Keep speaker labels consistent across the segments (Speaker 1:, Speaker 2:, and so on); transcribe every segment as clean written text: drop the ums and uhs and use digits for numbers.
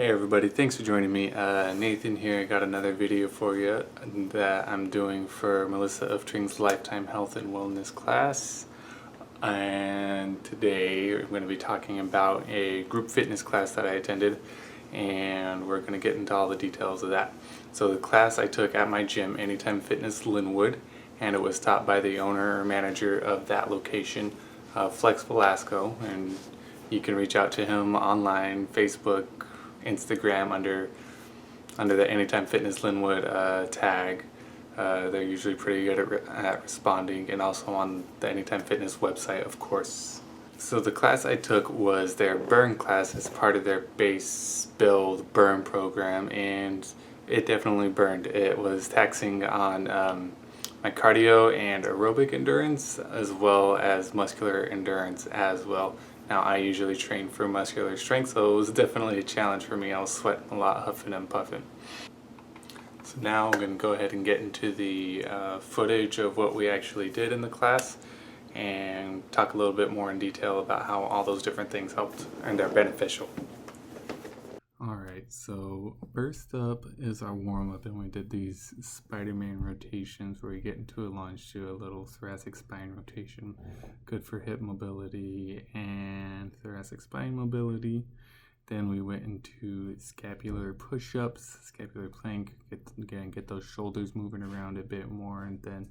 Speaker 1: Hey everybody, thanks for joining me. Nathan here. I got another video for you that I'm doing for Melissa Uftrings Lifetime Health and Wellness class. And today we're going to be talking about a group fitness class that I attended, and we're going to get into all the details of that. So the class I took at my gym, Anytime Fitness Linwood, and it was taught by the owner or manager of that location, Flex Velasco, and you can reach out to him online, Facebook, Instagram under the Anytime Fitness Linwood tag. They're usually pretty good at responding, and also on the Anytime Fitness website, of course. So the class I took was their burn class as part of their base build burn program, and it definitely burned. It was taxing on my cardio and aerobic endurance, as well as muscular endurance as well. Now, I usually train for muscular strength, so it was definitely a challenge for me. I was sweating a lot, huffing and puffing. So now I'm going to go ahead and get into the footage of what we actually did in the class and talk a little bit more in detail about how all those different things helped and are beneficial. Alright, so first up is our warm-up, and we did these Spider-Man rotations where we get into a lunge to a little thoracic spine rotation. Good for hip mobility and thoracic spine mobility. Then we went into scapular push-ups, scapular plank, get those shoulders moving around a bit more, and then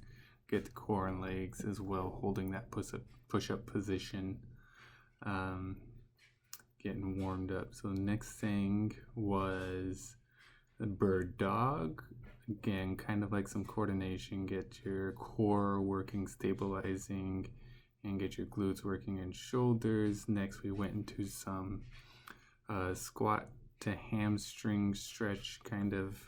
Speaker 1: get the core and legs as well, holding that push-up position. Getting warmed up. So the next thing was the bird dog. Again, kind of like some coordination, get your core working, stabilizing, and get your glutes working and shoulders. Next we went into some squat to hamstring stretch kind of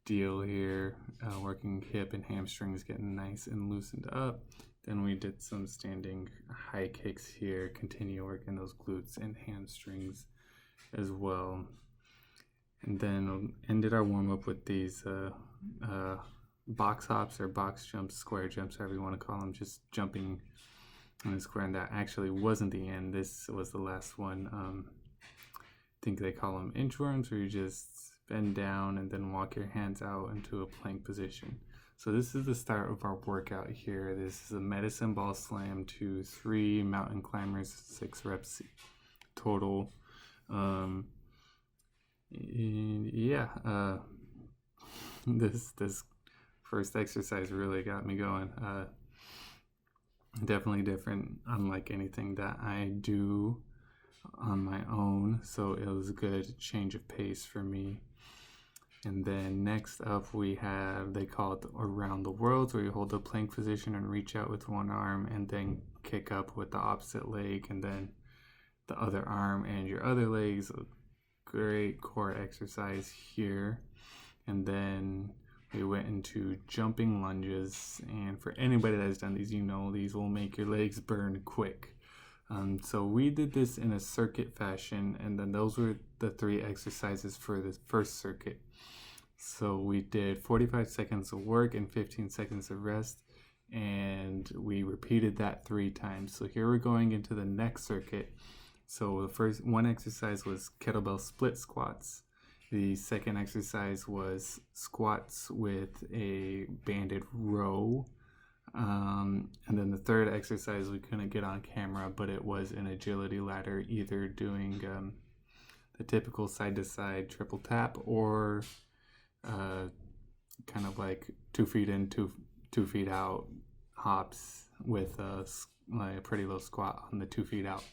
Speaker 1: deal here, working hip and hamstrings, getting nice and loosened up. Then we did some standing high kicks here, continue working those glutes and hamstrings as well. And then ended our warm-up with these box hops or box jumps, square jumps, however you want to call them, just jumping in a square. And that actually wasn't the end. This was the last one. I think they call them inchworms, where you just bend down and then walk your hands out into a plank position. So this is the start of our workout here. This is a medicine ball slam to 3 mountain climbers, 6 reps total. This first exercise really got me going. Definitely different, unlike anything that I do on my own. So it was a good change of pace for me. And then next up we have, they call it around the world, where you hold the plank position and reach out with one arm and then kick up with the opposite leg and then the other arm and your other legs. A great core exercise here. And then we went into jumping lunges, and for anybody that has done these, you know these will make your legs burn quick. So we did this in a circuit fashion, and then those were the 3 exercises for the first circuit. So we did 45 seconds of work and 15 seconds of rest, and we repeated that 3 times. So here we're going into the next circuit. So the first one exercise was kettlebell split squats. The second exercise was squats with a banded row. And then the third exercise we couldn't get on camera, but it was an agility ladder, either doing the typical side-to-side triple tap or kind of like 2 feet in, 2 feet out hops with like a pretty low squat on the 2 feet out.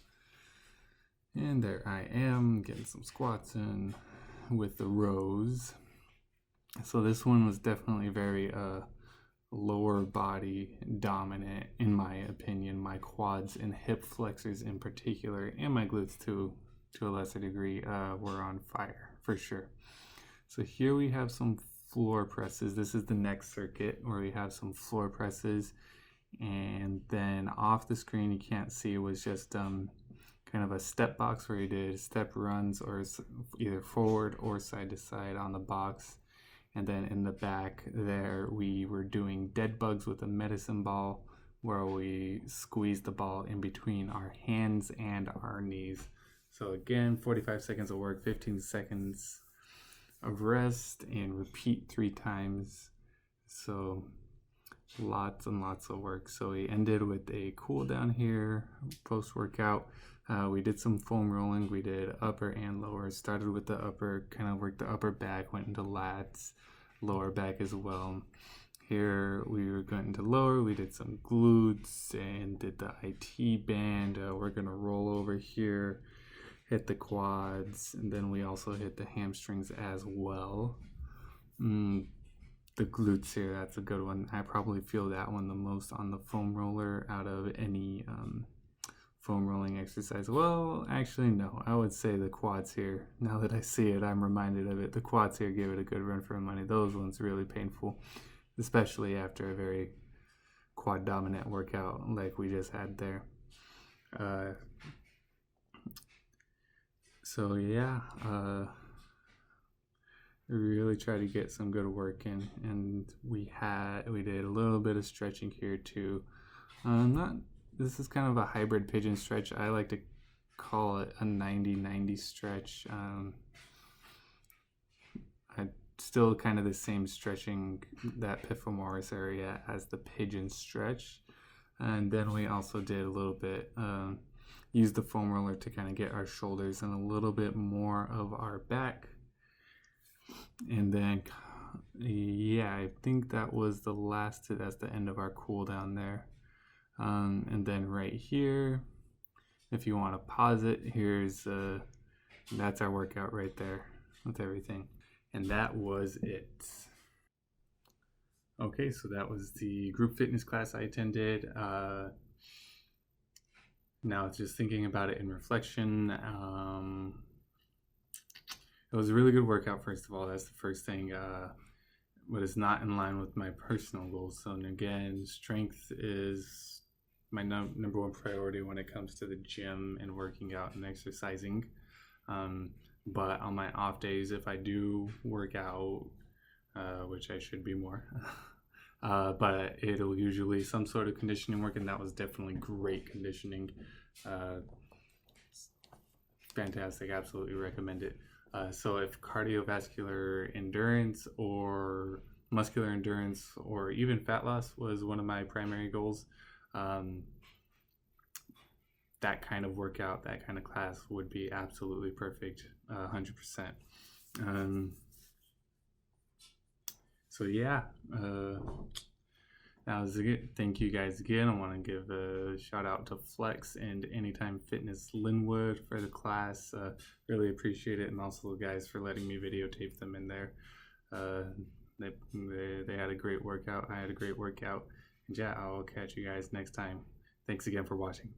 Speaker 1: And there I am getting some squats in with the rows. So this one was definitely very lower body dominant, in my opinion. My quads and hip flexors in particular, and my glutes to a lesser degree, were on fire for sure. So here we have some floor presses. This is the next circuit where we have some floor presses, and then off the screen you can't see, it was just kind of a step box where you did step runs or either forward or side to side on the box. And then in the back there, we were doing dead bugs with a medicine ball, where we squeezed the ball in between our hands and our knees. So again, 45 seconds of work, 15 seconds of rest, and repeat 3 times. So lots and lots of work. So we ended with a cool down here post-workout. We did some foam rolling. We did upper and lower. Started with the upper, kind of worked the upper back, went into lats, lower back as well. Here we were going into lower. We did some glutes and did the IT band. We're gonna roll over here, hit the quads, and then we also hit the hamstrings as well. The glutes here, that's a good one. I probably feel that one the most on the foam roller out of any foam rolling exercise. Well, actually no, I would say the quads here. Now that I see it, I'm reminded of it. The quads here give it a good run for money. Those ones really painful, especially after a very quad dominant workout like we just had there. So yeah, really try to get some good work in, and we did a little bit of stretching here too. This is kind of a hybrid pigeon stretch. I like to call it a 90-90 stretch. I still kind of the same stretching that piphomoris area as the pigeon stretch, and then we also did a little bit use the foam roller to kind of get our shoulders and a little bit more of our back. And then, yeah, I think that was the last, that's the end of our cool down there. And then right here, if you want to pause it, that's our workout right there with everything. And that was it. Okay, so that was the group fitness class I attended. Now just thinking about it in reflection, it was a really good workout, first of all. That's the first thing, but it's not in line with my personal goals. So again, strength is my number one priority when it comes to the gym and working out and exercising. But on my off days, if I do work out, which I should be more, but it'll usually some sort of conditioning work, and that was definitely great conditioning. Fantastic, absolutely recommend it. So if cardiovascular endurance or muscular endurance or even fat loss was one of my primary goals, that kind of workout, that kind of class would be absolutely perfect, 100%. So yeah, that was it. Thank you guys again. I want to give a shout out to Flex and Anytime Fitness Linwood for the class. Really appreciate it, and also guys for letting me videotape them in there. They had a great workout. I had a great workout. And yeah, I'll catch you guys next time. Thanks again for watching.